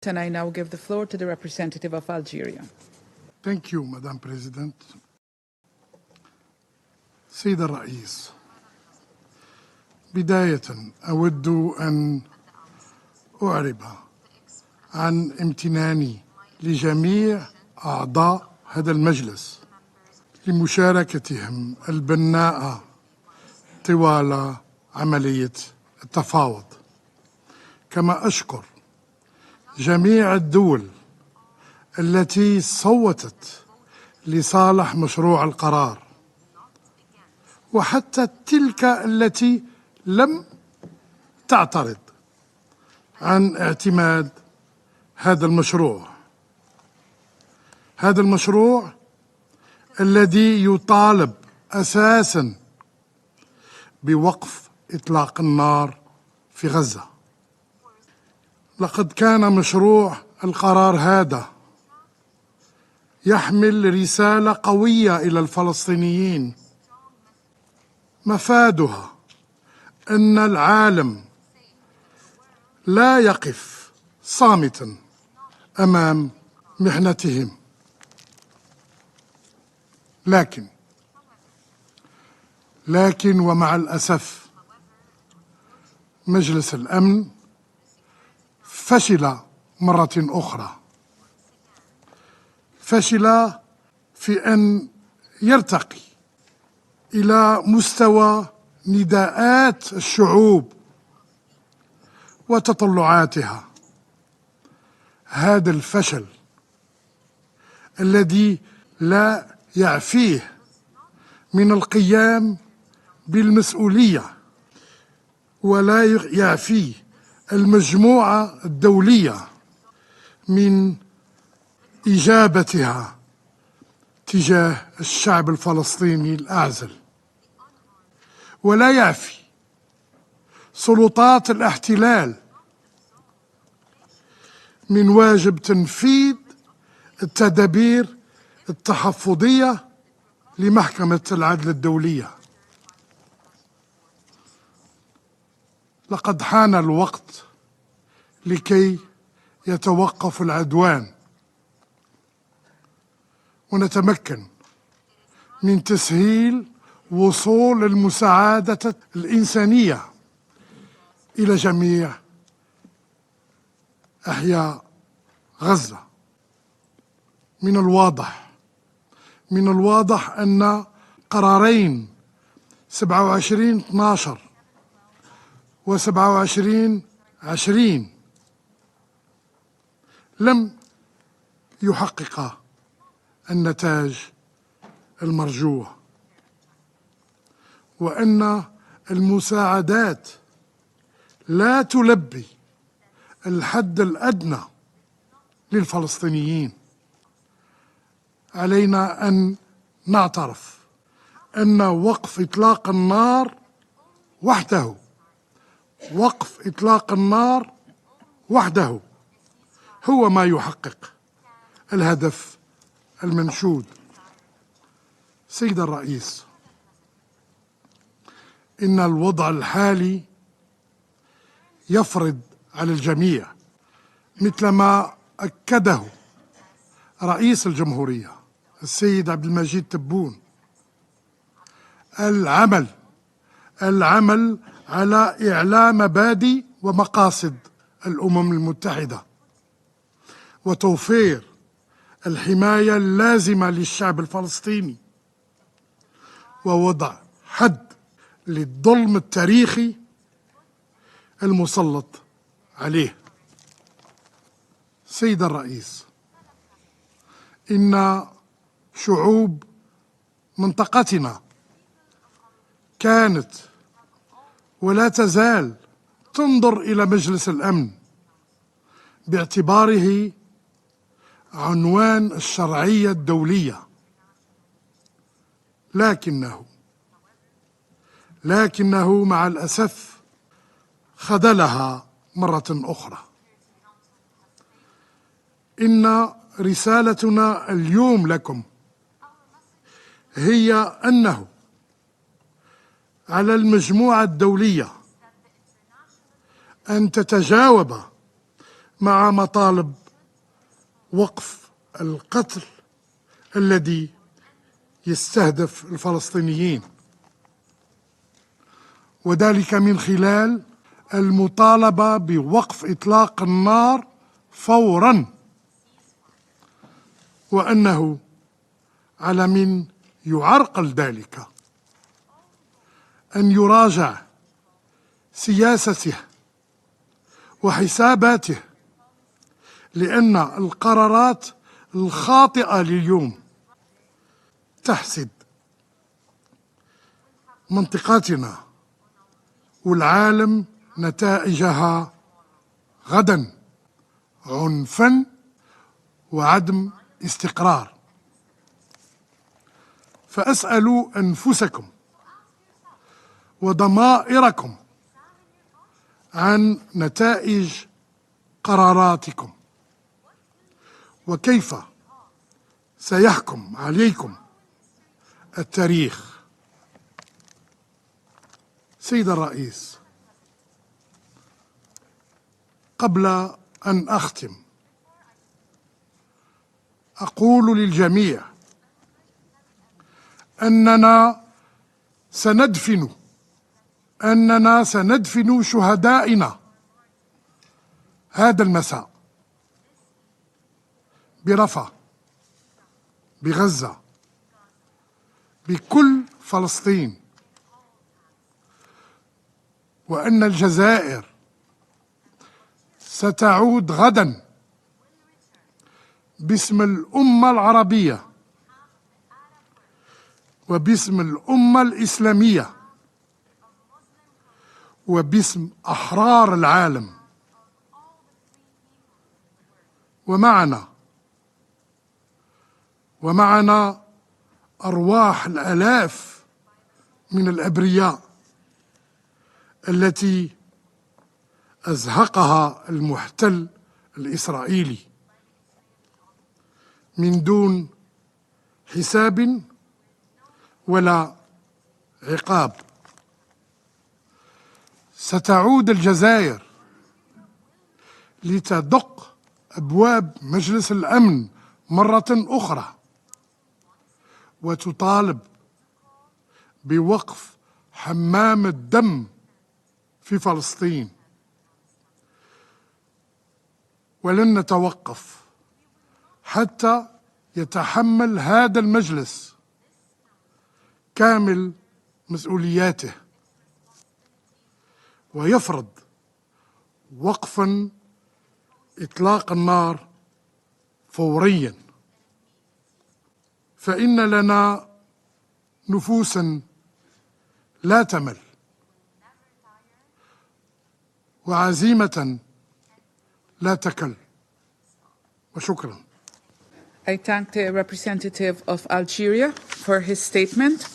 And I now give the floor to the representative of Algeria. Thank you, Madam President. سيد الرئيس، بداية أود أن أعرب عن امتناني لجميع أعضاء هذا المجلس لمشاركتهم البناءة طوال عملية التفاوض، كما أشكر جميع الدول التي صوتت لصالح مشروع القرار، وحتى تلك التي لم تعترض عن اعتماد هذا المشروع. هذا المشروع الذي يطالب أساساً بوقف إطلاق النار في غزة. لقد كان مشروع القرار هذا يحمل رسالة قوية إلى الفلسطينيين، مفادها أن العالم لا يقف صامتاً أمام محنتهم، لكن ومع الأسف مجلس الأمن فشل مرة أخرى، فشل في أن يرتقي إلى مستوى نداءات الشعوب وتطلعاتها. هذا الفشل الذي لا يعفيه من القيام بالمسؤولية ولا يعفيه المجموعة الدولية من إجابتها تجاه الشعب الفلسطيني الأعزل، ولا يعفي سلطات الاحتلال من واجب تنفيذ التدابير التحفظية لمحكمة العدل الدولية. لقد حان الوقت لكي يتوقف العدوان ونتمكن من تسهيل وصول المساعدة الإنسانية إلى جميع أحياء غزة. من الواضح أن قرارين 27/12 و27/20 لم يحققا النتاج المرجوة، وأن المساعدات لا تلبي الحد الأدنى للفلسطينيين. علينا أن نعترف أن وقف إطلاق النار وحده هو ما يحقق الهدف المنشود. سيد الرئيس، إن الوضع الحالي يفرض على الجميع، مثل ما أكده رئيس الجمهورية السيد عبد المجيد تبون، العمل على إعلاء مبادئ ومقاصد الأمم المتحدة، وتوفير الحماية اللازمة للشعب الفلسطيني، ووضع حد للظلم التاريخي المسلط عليه. سيد الرئيس، إن شعوب منطقتنا كانت ولا تزال تنظر إلى مجلس الأمن باعتباره عنوان الشرعية الدولية، لكنه مع الأسف خذلها مرة أخرى. إن رسالتنا اليوم لكم هي أنه على المجموعة الدولية أن تتجاوب مع مطالب وقف القتل الذي يستهدف الفلسطينيين، وذلك من خلال المطالبة بوقف إطلاق النار فوراً، وأنه على من يعرقل ذلك أن يراجع سياسته وحساباته، لأن القرارات الخاطئة لليوم تحسد منطقتنا والعالم نتائجها غدا عنفا وعدم استقرار. فاسألوا أنفسكم وضمائركم عن نتائج قراراتكم، وكيف سيحكم عليكم التاريخ. سيد الرئيس، قبل أن أختم أقول للجميع أننا سندفن شهدائنا هذا المساء برفح، بغزة، بكل فلسطين، وأن الجزائر ستعود غدا باسم الأمة العربية وباسم الأمة الإسلامية وباسم أحرار العالم، ومعنا أرواح الآلاف من الأبرياء التي أزهقها المحتل الإسرائيلي من دون حساب ولا عقاب. ستعود الجزائر لتدق أبواب مجلس الأمن مرة أخرى وتطالب بوقف حمام الدم في فلسطين، ولن نتوقف حتى يتحمل هذا المجلس كامل مسؤولياته ويفرض وقفاً إطلاق النار فورياً، فإن لنا نفوساً لا تمل وعزيمة لا تكل. وشكراً. I thank the representative of Algeria for his statement.